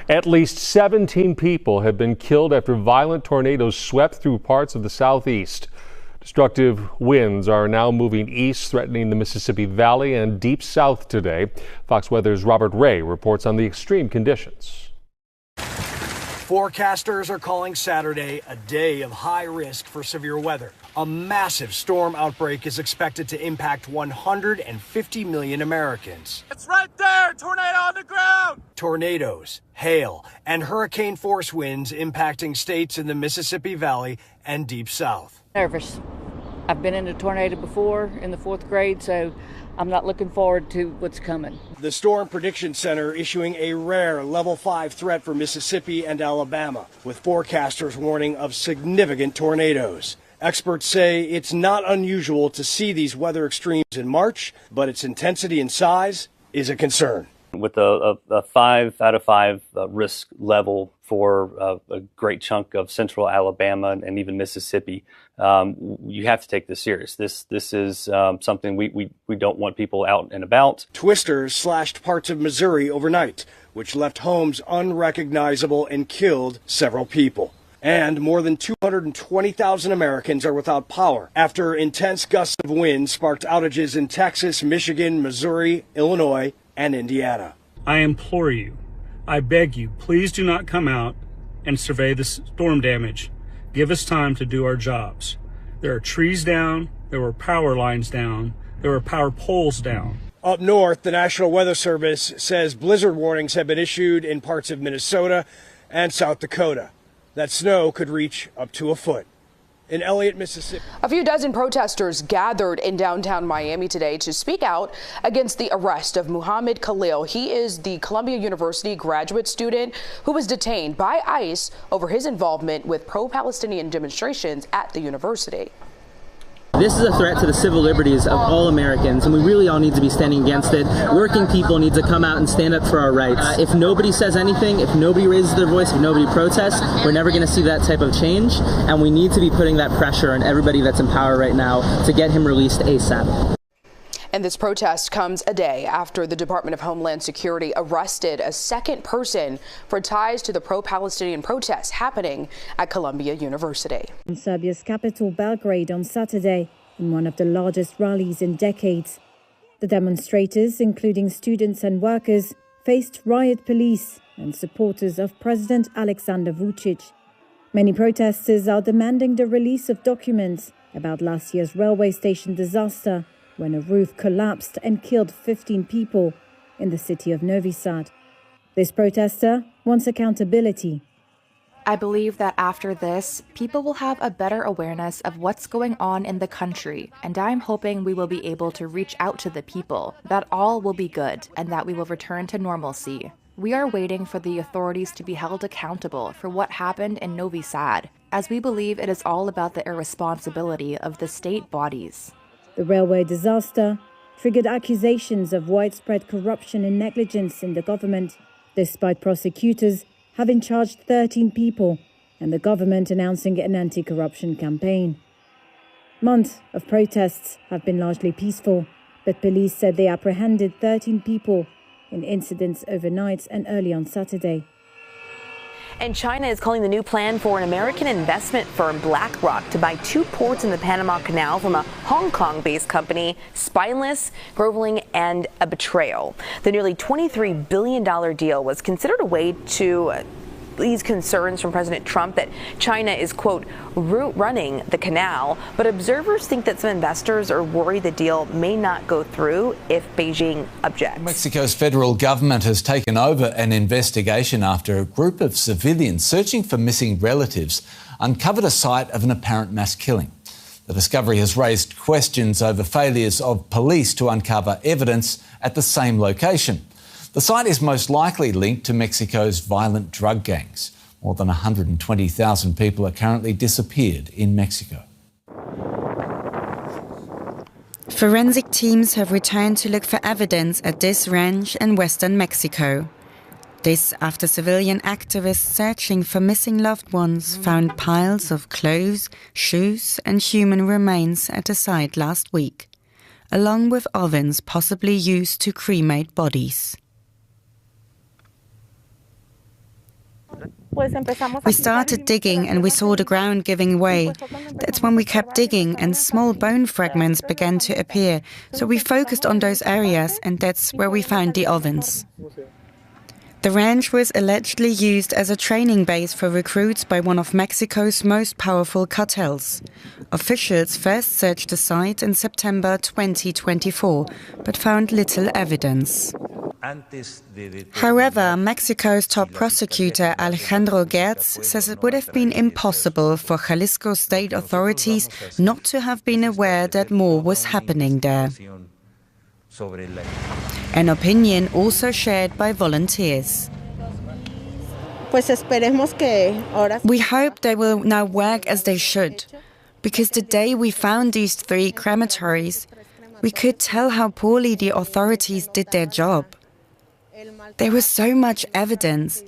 At least 17 people have been killed after violent tornadoes swept through parts of the southeast. Destructive winds are now moving east, threatening the Mississippi Valley and deep south today. Fox Weather's Robert Ray reports on the extreme conditions. Forecasters are calling Saturday a day of high risk for severe weather. A massive storm outbreak is expected to impact 150 million Americans. It's right there! Tornado on the ground! Tornadoes, hail, and hurricane-force winds impacting states in the Mississippi Valley and deep south. Nervous. I've been in a tornado before in the 4th grade, so I'm not looking forward to what's coming. The Storm Prediction Center issuing a rare level 5 threat for Mississippi and Alabama, with forecasters warning of significant tornadoes. Experts say it's not unusual to see these weather extremes in March, but its intensity and size is a concern. With a 5 out of 5 risk level for a great chunk of central Alabama and even Mississippi, you have to take this serious. This is something we don't want people out and about. Twisters slashed parts of Missouri overnight, which left homes unrecognizable and killed several people. And more than 220,000 Americans are without power after intense gusts of wind sparked outages in Texas, Michigan, Missouri, Illinois, and Indiana. I implore you, I beg you, please do not come out and survey the storm damage. Give us time to do our jobs. There are trees down, there were power lines down, there were power poles down. Up north, the National Weather Service says blizzard warnings have been issued in parts of Minnesota and South Dakota. That snow could reach up to a foot. In Elliott, Mississippi. A few dozen protesters gathered in downtown Miami today to speak out against the arrest of Muhammad Khalil. He is the Columbia University graduate student who was detained by ICE over his involvement with pro-Palestinian demonstrations at the university. This is a threat to the civil liberties of all Americans, and we really all need to be standing against it. Working people need to come out and stand up for our rights. If nobody says anything, if nobody raises their voice, if nobody protests, we're never going to see that type of change, and we need to be putting that pressure on everybody that's in power right now to get him released ASAP. And this protest comes a day after the Department of Homeland Security arrested a second person for ties to the pro-Palestinian protests happening at Columbia University. In Serbia's capital, Belgrade, on Saturday, in one of the largest rallies in decades. The demonstrators, including students and workers, faced riot police and supporters of President Aleksandar Vučić. Many protesters are demanding the release of documents about last year's railway station disaster, when a roof collapsed and killed 15 people in the city of Novi Sad. This protester wants accountability. I believe that after this, people will have a better awareness of what's going on in the country, and I'm hoping we will be able to reach out to the people, that all will be good, and that we will return to normalcy. We are waiting for the authorities to be held accountable for what happened in Novi Sad, as we believe it is all about the irresponsibility of the state bodies. The railway disaster triggered accusations of widespread corruption and negligence in the government, despite prosecutors having charged 13 people and the government announcing an anti-corruption campaign. Months of protests have been largely peaceful, but police said they apprehended 13 people in incidents overnight and early on Saturday. And China is calling the new plan for an American investment firm, BlackRock, to buy 2 ports in the Panama Canal from a Hong Kong-based company spineless, groveling, and a betrayal. The nearly $23 billion deal was considered a way to ease concerns from President Trump that China is, quote, running the canal. But observers think that some investors are worried the deal may not go through if Beijing objects. Mexico's federal government has taken over an investigation after a group of civilians searching for missing relatives uncovered a site of an apparent mass killing. The discovery has raised questions over failures of police to uncover evidence at the same location. The site is most likely linked to Mexico's violent drug gangs. More than 120,000 people are currently disappeared in Mexico. Forensic teams have returned to look for evidence at this ranch in western Mexico. This after civilian activists searching for missing loved ones found piles of clothes, shoes and human remains at the site last week, along with ovens possibly used to cremate bodies. We started digging and we saw the ground giving way. That's when we kept digging and small bone fragments began to appear. So we focused on those areas and that's where we found the ovens. The ranch was allegedly used as a training base for recruits by one of Mexico's most powerful cartels. Officials first searched the site in September 2024, but found little evidence. However, Mexico's top prosecutor Alejandro Gertz says it would have been impossible for Jalisco state authorities not to have been aware that more was happening there. An opinion also shared by volunteers. We hope they will now work as they should, because the day we found these 3 crematories, we could tell how poorly the authorities did their job. There was so much evidence.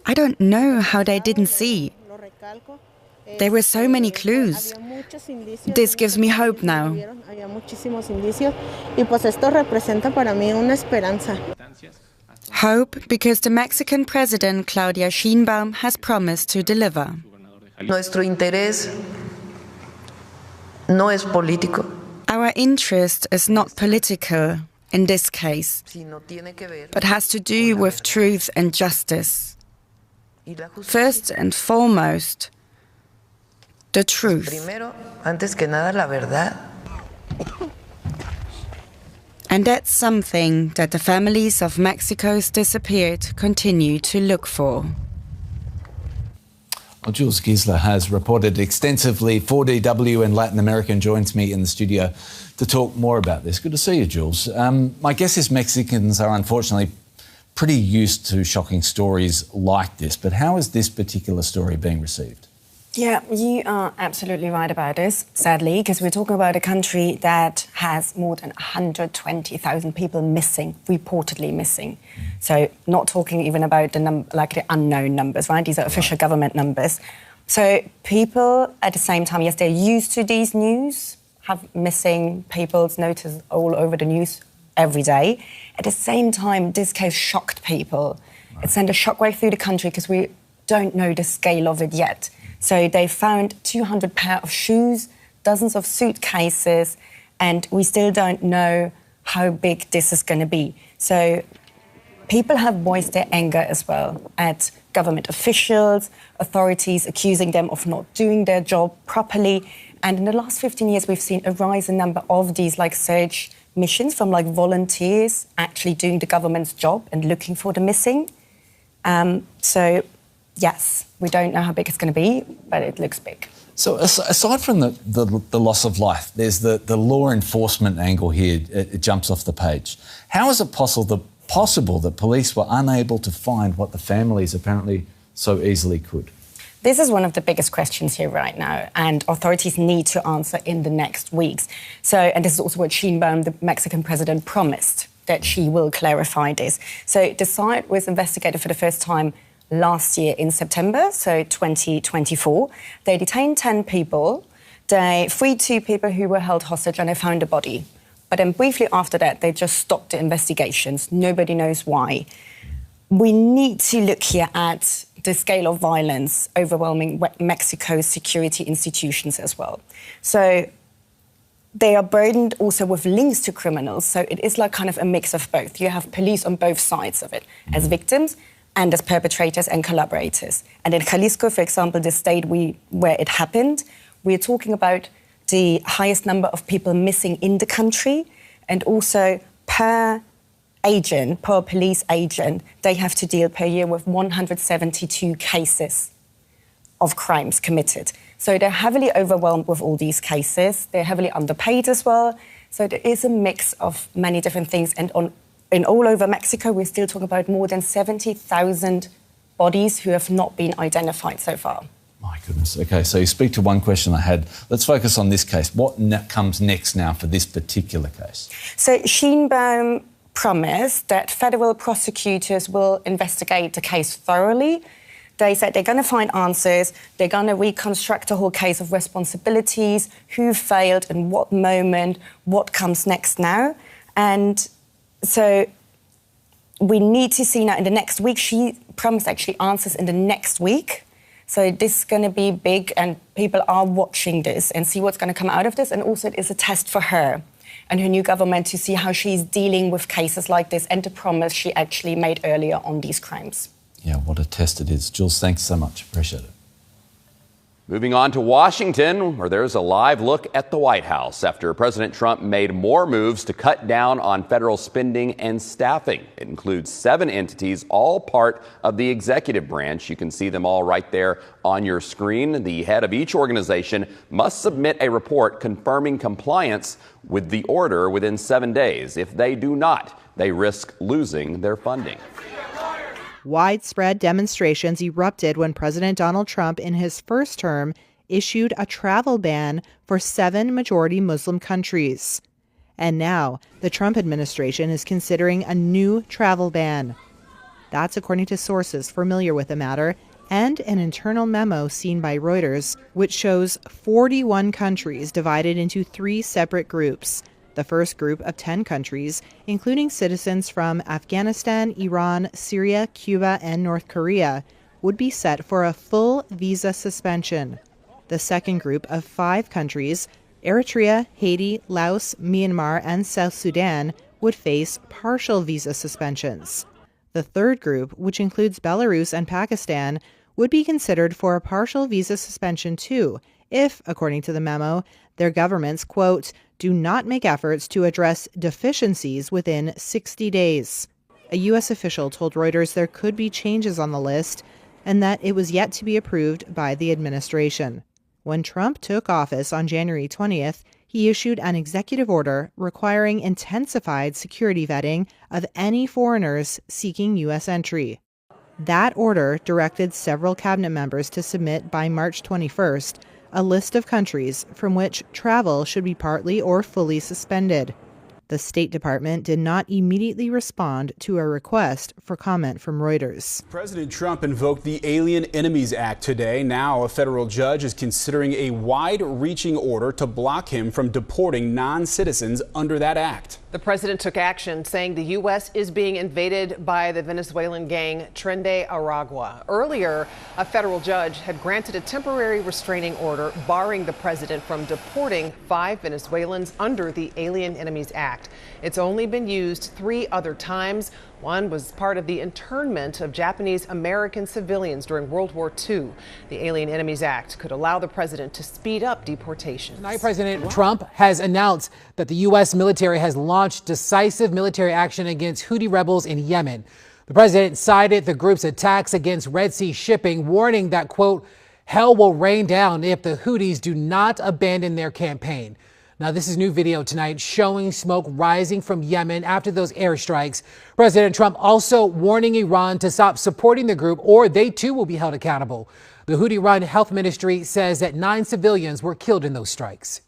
I don't know how they didn't see. There were so many clues. This gives me hope now. Hope because the Mexican president, Claudia Sheinbaum, has promised to deliver. Nuestro interés no es político. Our interest is not political in this case, but has to do with truth and justice. First and foremost, the truth. Primero, antes que nada, la verdad. And that's something that the families of Mexico's disappeared continue to look for. Well, Jules Giesler has reported extensively for DW and Latin America and joins me in the studio to talk more about this. Good to see you, Jules. My guess is Mexicans are unfortunately pretty used to shocking stories like this, but how is this particular story being received? Yeah, you are absolutely right about this, sadly, because we're talking about a country that has more than 120,000 people missing, reportedly missing. So not talking even about the unknown numbers, right? These are official government numbers. So people, at the same time, yes, they're used to these news, have missing people's notice all over the news every day. At the same time, this case shocked people. It sent a shockwave through the country because we don't know the scale of it yet. So they found 200 pair of shoes, dozens of suitcases, and we still don't know how big this is going to be. So people have voiced their anger as well at government officials, authorities accusing them of not doing their job properly. And in the last 15 years, we've seen a rise in number of these search missions from volunteers actually doing the government's job and looking for the missing. So yes, we don't know how big it's going to be, but it looks big. So aside from the loss of life, there's the law enforcement angle here. It jumps off the page. How is it possible that police were unable to find what the families apparently so easily could? This is one of the biggest questions here right now, and authorities need to answer in the next weeks. So, and this is also what Sheinbaum, the Mexican president, promised, that she will clarify this. So the site was investigated for the first time last year in September, so 2024. They detained 10 people. They freed 2 people who were held hostage and they found a body. But then briefly after that, they just stopped the investigations. Nobody knows why. We need to look here at the scale of violence overwhelming Mexico's security institutions as well. So they are burdened also with links to criminals. So it is kind of a mix of both. You have police on both sides of it, as victims and as perpetrators and collaborators. And in Jalisco, for example, the state where it happened, we're talking about the highest number of people missing in the country, and also per police agent, they have to deal per year with 172 cases of crimes committed. So they're heavily overwhelmed with all these cases. They're heavily underpaid as well. So there is a mix of many different things. And in all over Mexico, we're still talking about more than 70,000 bodies who have not been identified so far. My goodness. OK, so you speak to one question I had. Let's focus on this case. What comes next now for this particular case? So Sheinbaum promised that federal prosecutors will investigate the case thoroughly. They said they're going to find answers, they're going to reconstruct the whole case of responsibilities, who failed, in what moment, what comes next now. And so we need to see now in the next week. She promised actually answers in the next week. So this is going to be big, and people are watching this and see what's going to come out of this. And also it is a test for her and her new government to see how she's dealing with cases like this and the promise she actually made earlier on these crimes. Yeah, what a test it is. Jules, thanks so much. Appreciate it. Moving on to Washington, where there's a live look at the White House after President Trump made more moves to cut down on federal spending and staffing. It includes 7 entities, all part of the executive branch. You can see them all right there on your screen. The head of each organization must submit a report confirming compliance with the order within 7 days. If they do not, they risk losing their funding. Widespread demonstrations erupted when President Donald Trump, in his first term, issued a travel ban for 7 majority Muslim countries. And now, the Trump administration is considering a new travel ban. That's according to sources familiar with the matter and an internal memo seen by Reuters, which shows 41 countries divided into 3 separate groups. The first group of 10 countries, including citizens from Afghanistan, Iran, Syria, Cuba, and North Korea, would be set for a full visa suspension. The second group of 5 countries, Eritrea, Haiti, Laos, Myanmar, and South Sudan, would face partial visa suspensions. The third group, which includes Belarus and Pakistan, would be considered for a partial visa suspension too, if, according to the memo, their governments, quote, do not make efforts to address deficiencies within 60 days. A U.S. official told Reuters there could be changes on the list and that it was yet to be approved by the administration. When Trump took office on January 20th, he issued an executive order requiring intensified security vetting of any foreigners seeking U.S. entry. That order directed several cabinet members to submit by March 21st a list of countries from which travel should be partly or fully suspended. The State Department did not immediately respond to a request for comment from Reuters. President Trump invoked the Alien Enemies Act today. Now a federal judge is considering a wide-reaching order to block him from deporting non-citizens under that act. The president took action, saying the U.S. is being invaded by the Venezuelan gang Tren de Aragua. Earlier, a federal judge had granted a temporary restraining order barring the president from deporting 5 Venezuelans under the Alien Enemies Act. It's only been used 3 other times. One was part of the internment of Japanese American civilians during World War II. The Alien Enemies Act could allow the president to speed up deportations. Tonight, President Trump has announced that the U.S. military has launched decisive military action against Houthi rebels in Yemen. The president cited the group's attacks against Red Sea shipping, warning that, quote, hell will rain down if the Houthis do not abandon their campaign. Now, this is new video tonight showing smoke rising from Yemen after those airstrikes. President Trump also warning Iran to stop supporting the group or they too will be held accountable. The Houthi-run health ministry says that 9 civilians were killed in those strikes.